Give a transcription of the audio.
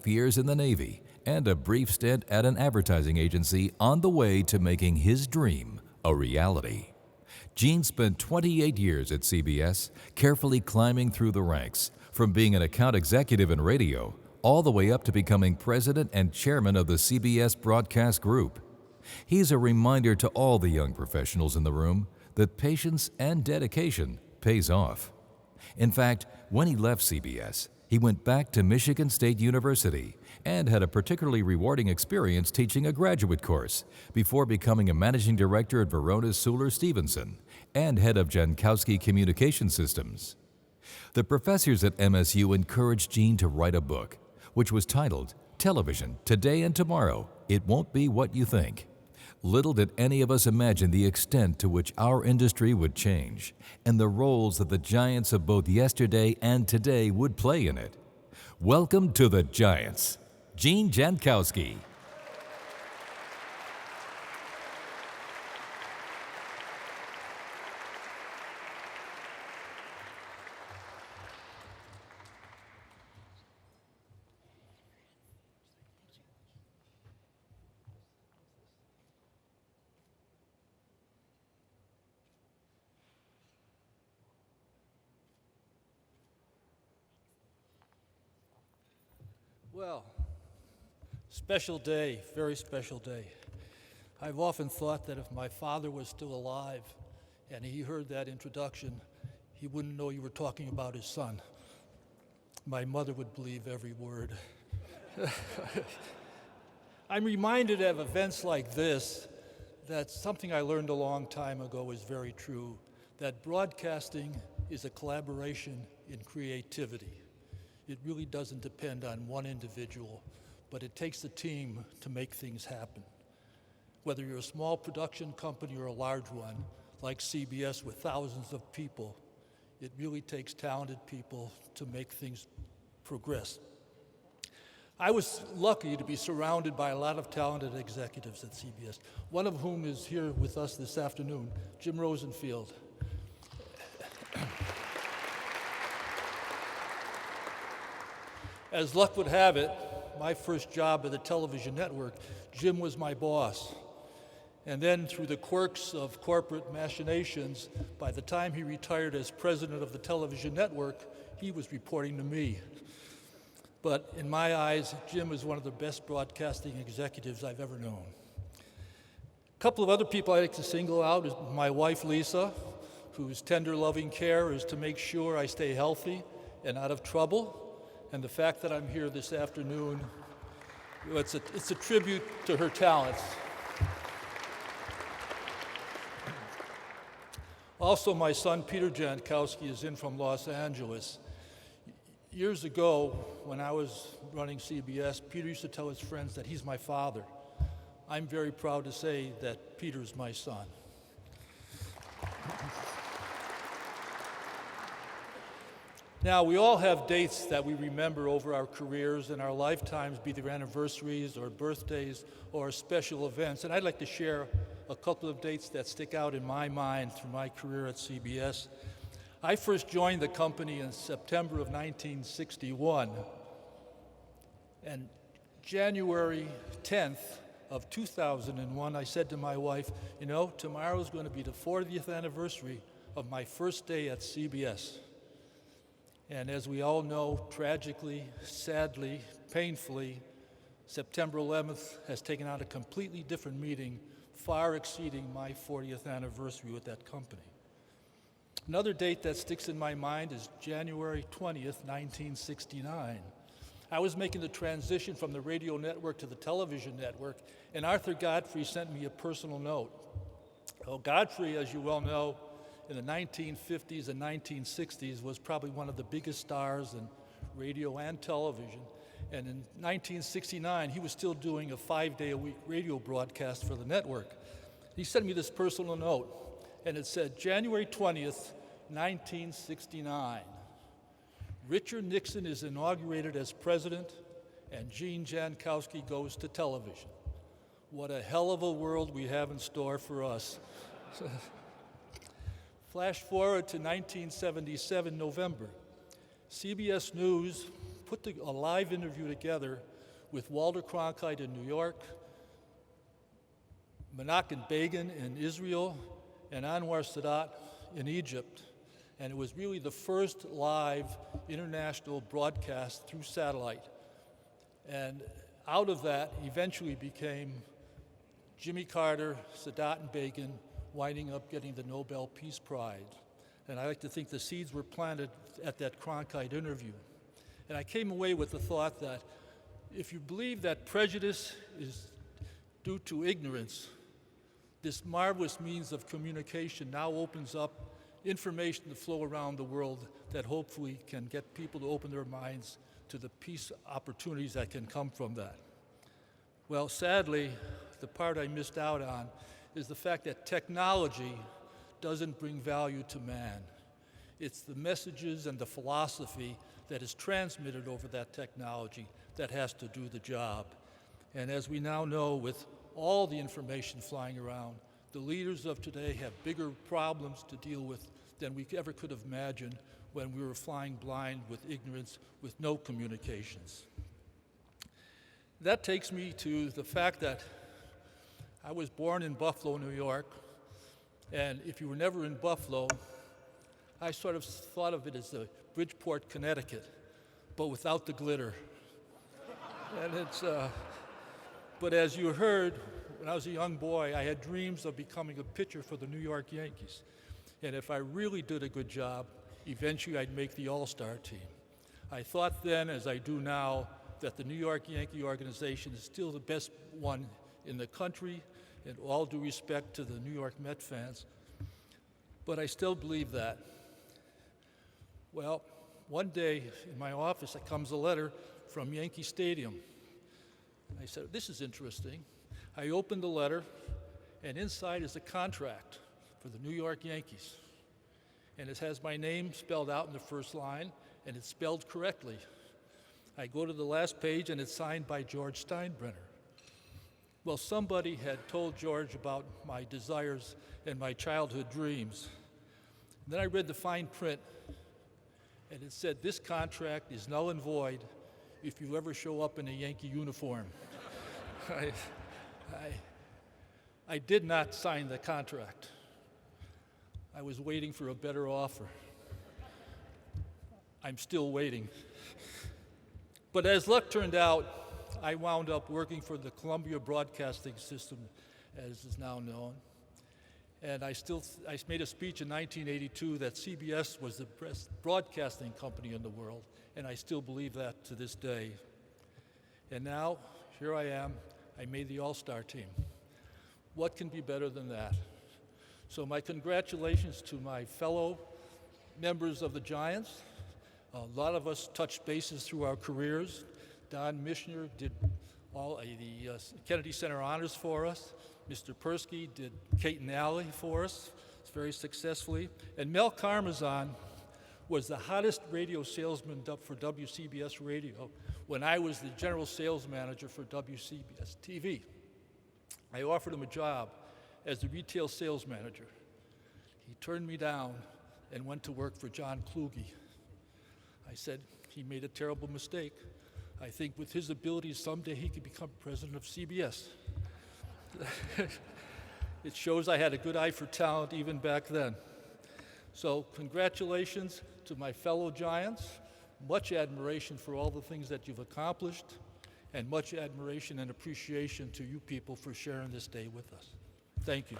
years in the Navy, and a brief stint at an advertising agency on the way to making his dream a reality. Gene spent 28 years at CBS, carefully climbing through the ranks, from being an account executive in radio, all the way up to becoming president and chairman of the CBS Broadcast Group. He's a reminder to all the young professionals in the room that patience and dedication pays off. In fact, when he left CBS, he went back to Michigan State University and had a particularly rewarding experience teaching a graduate course before becoming a managing director at Verona's Suler Stevenson and head of Jankowski Communication Systems. The professors at MSU encouraged Gene to write a book, which was titled Television, Today and Tomorrow, It Won't Be What You Think. Little did any of us imagine the extent to which our industry would change and the roles that the giants of both yesterday and today would play in it. Welcome to the Giants, Gene Jankowski. Well, special day, very special day. I've often thought that if my father was still alive and he heard that introduction, he wouldn't know you were talking about his son. My mother would believe every word. I'm reminded of events like this that something I learned a long time ago is very true, that broadcasting is a collaboration in creativity. It really doesn't depend on one individual, but it takes a team to make things happen. Whether you're a small production company or a large one, like CBS with thousands of people, it really takes talented people to make things progress. I was lucky to be surrounded by a lot of talented executives at CBS, one of whom is here with us this afternoon, Jim Rosenfield. As luck would have it, my first job at the television network, Jim was my boss. And then through the quirks of corporate machinations, by the time he retired as president of the television network, he was reporting to me. But in my eyes, Jim is one of the best broadcasting executives I've ever known. A couple of other people I like to single out is my wife, Lisa, whose tender, loving care is to make sure I stay healthy and out of trouble. And the fact that I'm here this afternoon, it's a tribute to her talents. Also, my son, Peter Jankowski, is in from Los Angeles. Years ago, when I was running CBS, Peter used to tell his friends that he's my father. I'm very proud to say that Peter's my son. Now, we all have dates that we remember over our careers and our lifetimes, be they anniversaries or birthdays or special events. And I'd like to share a couple of dates that stick out in my mind through my career at CBS. I first joined the company in September of 1961. And January 10th of 2001, I said to my wife, you know, tomorrow's going to be the 40th anniversary of my first day at CBS. And as we all know, tragically, sadly, painfully, September 11th has taken on a completely different meaning, far exceeding my 40th anniversary with that company. Another date that sticks in my mind is January 20th, 1969. I was making the transition from the radio network to the television network, and Arthur Godfrey sent me a personal note. Well, Godfrey, as you well know, in the 1950s and 1960s was probably one of the biggest stars in radio and television. And in 1969, he was still doing a 5-day-a-week radio broadcast for the network. He sent me this personal note, and it said, January 20th, 1969. Richard Nixon is inaugurated as president, and Gene Jankowski goes to television. What a hell of a world we have in store for us. Flash forward to 1977, November. CBS News put a live interview together with Walter Cronkite in New York, Menachem Begin in Israel, and Anwar Sadat in Egypt. And it was really the first live international broadcast through satellite. And out of that eventually became Jimmy Carter, Sadat, and Begin winding up getting the Nobel Peace Prize. And I like to think the seeds were planted at that Cronkite interview. And I came away with the thought that if you believe that prejudice is due to ignorance, this marvelous means of communication now opens up information to flow around the world that hopefully can get people to open their minds to the peace opportunities that can come from that. Well, sadly, the part I missed out on is the fact that technology doesn't bring value to man. It's the messages and the philosophy that is transmitted over that technology that has to do the job. And as we now know, with all the information flying around, the leaders of today have bigger problems to deal with than we ever could have imagined when we were flying blind with ignorance, with no communications. That takes me to the fact that I was born in Buffalo, New York, and if you were never in Buffalo, I sort of thought of it as the Bridgeport, Connecticut, but without the glitter. And but as you heard, when I was a young boy, I had dreams of becoming a pitcher for the New York Yankees. And if I really did a good job, eventually I'd make the All-Star team. I thought then, as I do now, that the New York Yankee organization is still the best one in the country, and all due respect to the New York Met fans. But I still believe that. Well, one day in my office, there comes a letter from Yankee Stadium. I said, this is interesting. I opened the letter, and inside is a contract for the New York Yankees. And it has my name spelled out in the first line, and it's spelled correctly. I go to the last page, and it's signed by George Steinbrenner. Well, somebody had told George about my desires and my childhood dreams. And then I read the fine print, and it said, this contract is null and void if you ever show up in a Yankee uniform. I did not sign the contract. I was waiting for a better offer. I'm still waiting. But as luck turned out, I wound up working for the Columbia Broadcasting System, as is now known. And I made a speech in 1982 that CBS was the best broadcasting company in the world, and I still believe that to this day. And now, here I am. I made the All-Star team. What can be better than that? So my congratulations to my fellow members of the Giants. A lot of us touched bases through our careers. Don Mishner did all the Kennedy Center honors for us. Mr. Persky did Caton Alley for us very successfully. And Mel Karmazin was the hottest radio salesman for WCBS Radio when I was the general sales manager for WCBS TV. I offered him a job as the retail sales manager. He turned me down and went to work for John Kluge. I said, he made a terrible mistake. I think with his abilities, someday he could become president of CBS. It shows I had a good eye for talent even back then. So congratulations to my fellow Giants, much admiration for all the things that you've accomplished, and much admiration and appreciation to you people for sharing this day with us. Thank you.